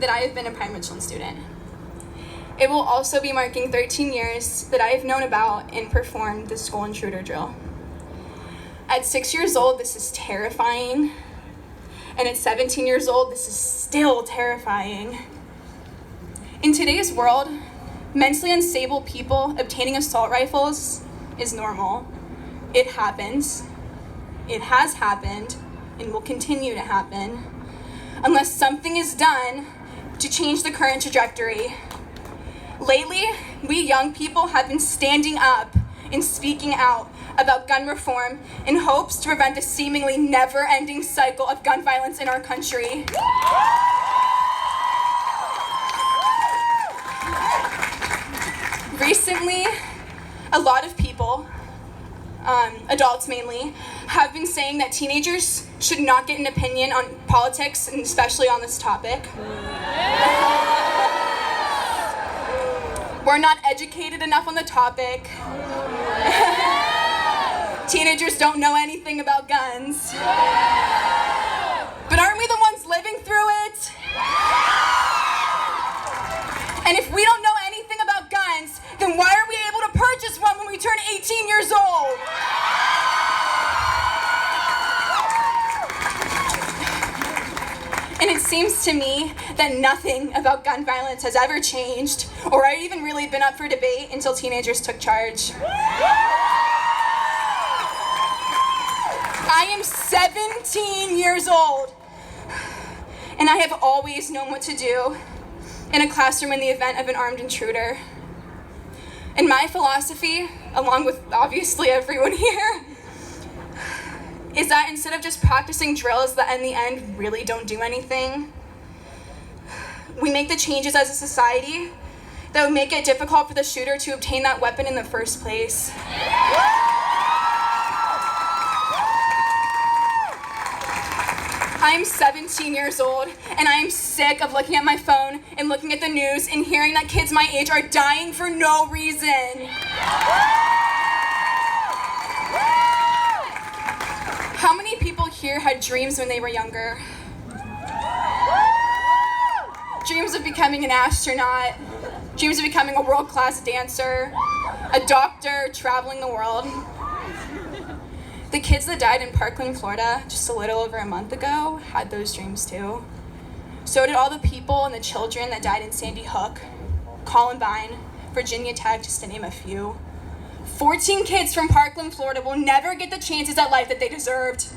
that I have been a Prime Richland student. It will also be marking 13 years that I have known about and performed the school intruder drill. At 6 years old, this is terrifying. And at 17 years old, this is still terrifying. In today's world, mentally unstable people obtaining assault rifles is normal. It happens. It has happened and will continue to happen unless something is done to change the current trajectory. Lately, we young people have been standing up and speaking out about gun reform in hopes to prevent the seemingly never-ending cycle of gun violence in our country. Recently, a lot of people, adults mainly, have been saying that teenagers should not get an opinion on politics, and especially on this topic. We're not educated enough on the topic. Teenagers don't know anything about guns. But aren't we the ones living through it? And if we don't know anything about guns, then why are we able to purchase one when we turn 18 years old? And it seems to me that nothing about gun violence has ever changed or even really been up for debate until teenagers took charge. I am 17 years old, and I have always known what to do in a classroom in the event of an armed intruder. And my philosophy, along with obviously everyone here, is that instead of just practicing drills that in the end really don't do anything, we make the changes as a society that would make it difficult for the shooter to obtain that weapon in the first place. I'm 17 years old, and I am sick of looking at my phone and looking at the news and hearing that kids my age are dying for no reason. How many people here had dreams when they were younger? Dreams of becoming an astronaut, dreams of becoming a world-class dancer, a doctor, traveling the world. The kids that died in Parkland, Florida, just a little over a month ago, had those dreams too. So did all the people and the children that died in Sandy Hook, Columbine, Virginia Tech, just to name a few. 14 kids from Parkland, Florida will never get the chances at life that they deserved.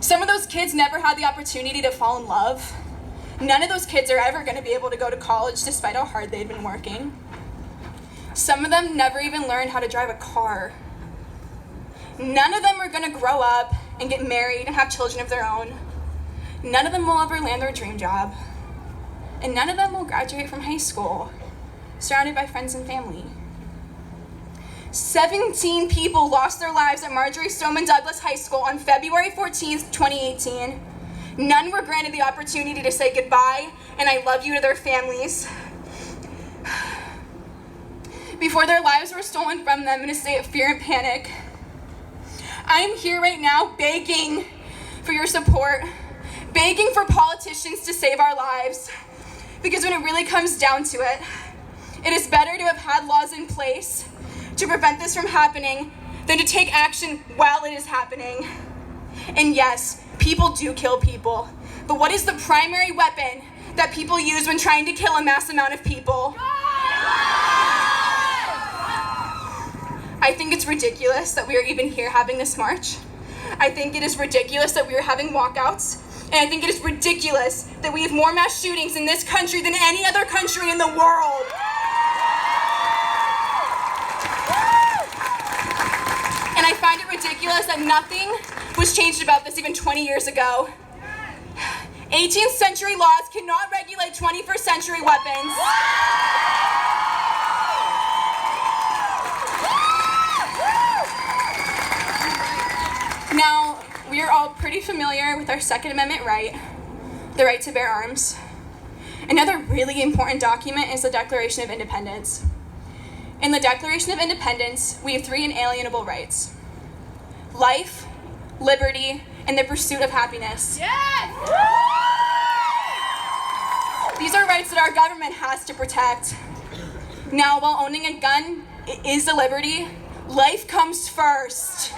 Some of those kids never had the opportunity to fall in love. None of those kids are ever going to be able to go to college despite how hard they'd been working. Some of them never even learned how to drive a car. None of them are going to grow up and get married and have children of their own. None of them will ever land their dream job. And none of them will graduate from high school, surrounded by friends and family. 17 people lost their lives at Marjory Stoneman Douglas High School on February 14th, 2018. None were granted the opportunity to say goodbye and I love you to their families before their lives were stolen from them in a state of fear and panic. I'm here right now begging for your support, begging for politicians to save our lives, because when it really comes down to it, it is better to have had laws in place to prevent this from happening than to take action while it is happening. And yes, people do kill people, but what is the primary weapon that people use when trying to kill a mass amount of people? I think it's ridiculous that we are even here having this march. I think it is ridiculous that we are having walkouts. And I think it is ridiculous that we have more mass shootings in this country than any other country in the world. And I find it ridiculous that nothing was changed about this even 20 years ago. 18th century laws cannot regulate 21st century weapons. Now, we are all pretty familiar with our Second Amendment right, the right to bear arms. Another really important document is the Declaration of Independence. In the Declaration of Independence, we have 3 inalienable rights: life, liberty, and the pursuit of happiness. Yes! These are rights that our government has to protect. Now, while owning a gun is a liberty, life comes first.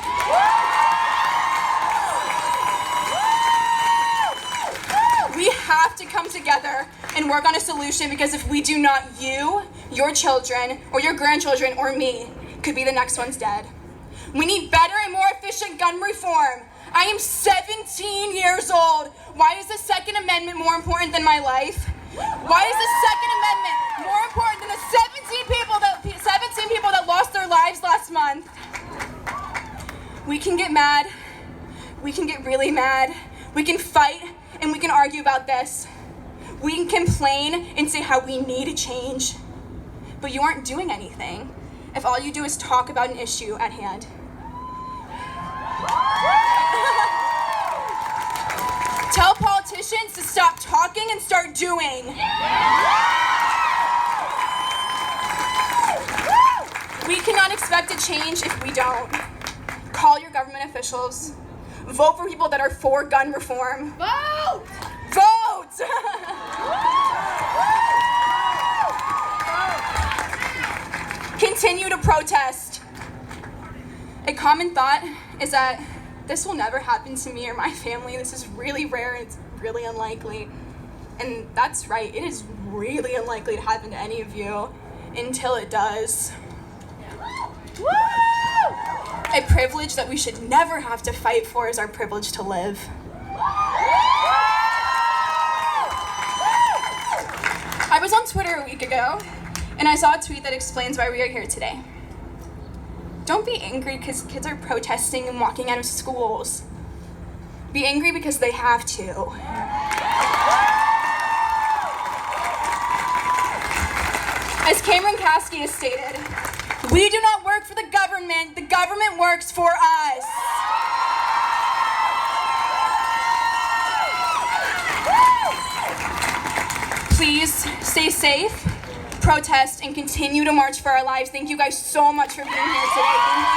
We have to come together and work on a solution, because if we do not, you, your children, or your grandchildren, or me could be the next ones dead. We need better and more efficient gun reform. I am 17 years old. Why is the Second Amendment more important than my life? Why is the Second Amendment more important than the 17 people that lost their lives last month? We can get mad. We can get really mad. We can fight and we can argue about this. We can complain and say how we need a change. But you aren't doing anything if all you do is talk about an issue at hand. Tell politicians to stop talking and start doing. We cannot expect a change if we don't. Call your government officials. Vote for people that are for gun reform. Vote! Vote! Continue to protest. A common thought is that this will never happen to me or my family. This is really rare and it's really unlikely. And that's right, it is really unlikely to happen to any of you until it does. Woo! A privilege that we should never have to fight for is our privilege to live. I was on Twitter a week ago, and I saw a tweet that explains why we are here today. Don't be angry because kids are protesting and walking out of schools. Be angry because they have to. As Cameron Kasky has stated, we do not work for the government works for us. Please stay safe, protest, and continue to march for our lives. Thank you guys so much for being here today. Thank you.